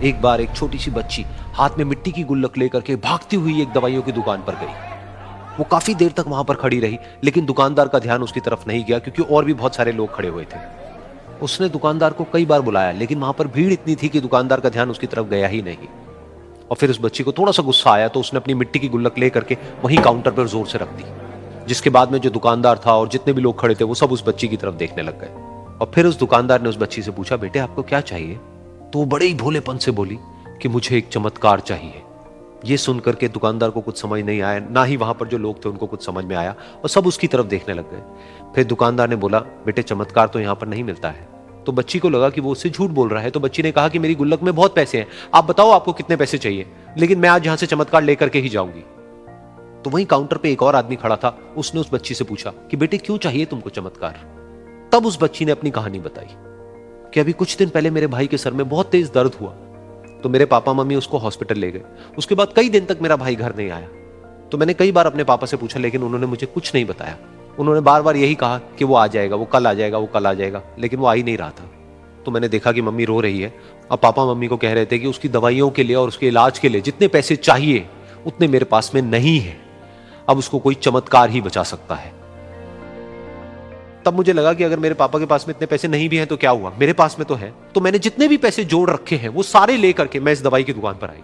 एक बार एक छोटी सी बच्ची हाथ में मिट्टी की गुल्लक लेकर के भागती हुई एक दवाइयों की दुकान पर गई। वो काफी देर तक वहां पर खड़ी रही, लेकिन दुकानदार का ध्यान उसकी तरफ नहीं गया क्योंकि और भी बहुत सारे लोग खड़े हुए थे। उसने दुकानदार को कई बार बुलाया, लेकिन वहां पर भीड़ इतनी थी कि दुकानदार का ध्यान उसकी तरफ गया ही नहीं। और फिर उस बच्ची को थोड़ा सा गुस्सा आया तो उसने अपनी मिट्टी की गुल्लक लेकर के वहीं काउंटर पर जोर से रख दी, जिसके बाद में जो दुकानदार था और जितने भी लोग खड़े थे वो सब उस बच्ची की तरफ देखने लग गए। और फिर उस दुकानदार ने उस बच्ची से पूछा, बेटे आपको क्या चाहिए? तो वो बड़े ही भोलेपन से बोली कि मुझे एक चमत्कार चाहिए। ये सुनकर के दुकानदार को कुछ समझ नहीं आया, ना ही वहां पर जो लोग थे उनको कुछ समझ में आया, और सब उसकी तरफ देखने लग गए। फिर दुकानदार ने बोला, बेटे चमत्कार तो यहाँ पर नहीं मिलता है। तो बच्ची को लगा कि वो उससे झूठ बोल रहा है, तो बच्ची ने कहा कि मेरी गुल्लक में बहुत पैसे हैं, आप बताओ आपको कितने पैसे चाहिए, लेकिन मैं आज यहां से चमत्कार लेकर के ही जाऊंगी। तो वहीं काउंटर पे एक और आदमी खड़ा था, उसने उस बच्ची से पूछा कि बेटे क्यों चाहिए तुमको चमत्कार? तब उस बच्ची ने अपनी कहानी बताई कि अभी कुछ दिन पहले मेरे भाई के सर में बहुत तेज दर्द हुआ, तो मेरे पापा मम्मी उसको हॉस्पिटल ले गए। उसके बाद कई दिन तक मेरा भाई घर नहीं आया। तो मैंने कई बार अपने पापा से पूछा, लेकिन उन्होंने मुझे कुछ नहीं बताया। उन्होंने बार बार यही कहा कि वो आ जाएगा, वो कल आ जाएगा, वो कल आ जाएगा, लेकिन वो आ ही नहीं रहा था। तो मैंने देखा कि मम्मी रो रही है। अब पापा मम्मी को कह रहे थे कि उसकी दवाइयों के लिए और उसके इलाज के लिए जितने पैसे चाहिए उतने मेरे पास में नहीं है, अब उसको कोई चमत्कार ही बचा सकता है। तब मुझे लगा कि अगर मेरे पापा के पास में इतने पैसे नहीं भी हैं तो क्या हुआ, मेरे पास में तो है। तो मैंने जितने भी पैसे जोड़ रखे हैं वो सारे लेकर के मैं इस दवाई की दुकान पर आई।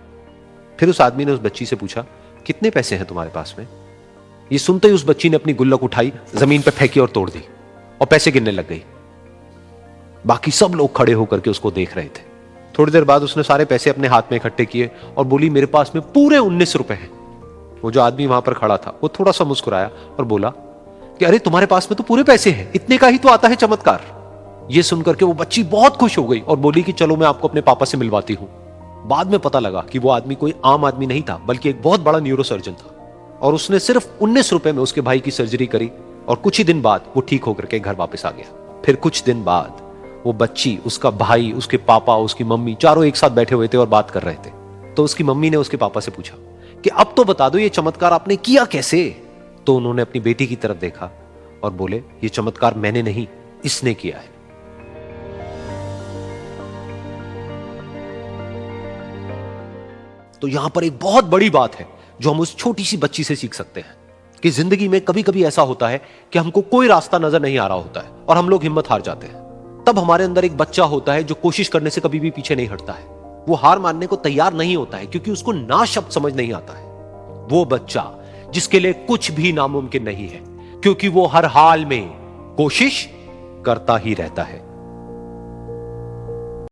फिर उस आदमी ने उस बच्ची से पूछा, कितने पैसे हैं तुम्हारे पास में? ये सुनते ही उस बच्ची ने अपनी गुल्लक उठाई, जमीन पर फेंकी और तोड़ दी और पैसे गिनने लग गई। बाकी सब लोग खड़े होकर के उसको देख रहे थे। थोड़ी देर बाद उसने सारे पैसे अपने हाथ में इकट्ठे किए और बोली, मेरे पास में पूरे 19 रुपए हैं। वो जो आदमी वहां पर खड़ा था वो थोड़ा सा मुस्कुराया और बोला कि अरे तुम्हारे पास में तो पूरे पैसे हैं, इतने का ही तो आता है चमत्कार। ये सुनकर के वो बच्ची बहुत खुश हो गई और बोली कि चलो मैं आपको अपने पापा से मिलवाती हूं। बाद में पता लगा कि वो आदमी कोई आम आदमी नहीं था, बल्कि एक बहुत बड़ा न्यूरोसर्जन था, और उसने सिर्फ 19 रुपए में उसके भाई की सर्जरी करी और कुछ ही दिन बाद वो ठीक होकर के घर वापस आ गया। फिर कुछ दिन बाद वो बच्ची, उसका भाई, उसके पापा, उसकी मम्मी चारों एक साथ बैठे हुए थे और बात कर रहे थे। तो उसकी मम्मी ने उसके पापा से पूछा कि अब तो बता दो ये चमत्कार आपने किया कैसे? तो उन्होंने अपनी बेटी की तरफ देखा और बोले, ये चमत्कार मैंने नहीं, इसने किया है। तो यहां पर एक बहुत बड़ी बात है जो हम उस छोटी सी बच्ची से सीख सकते हैं कि जिंदगी में कभी कभी ऐसा होता है कि हमको कोई रास्ता नजर नहीं आ रहा होता है और हम लोग हिम्मत हार जाते हैं। तब हमारे अंदर एक बच्चा होता है जो कोशिश करने से कभी भी पीछे नहीं हटता है। वो हार मानने को तैयार नहीं होता है क्योंकि उसको ना शब्द समझ नहीं आता है। वो बच्चा जिसके लिए कुछ भी नामुमकिन नहीं है, क्योंकि वो हर हाल में कोशिश करता ही रहता है।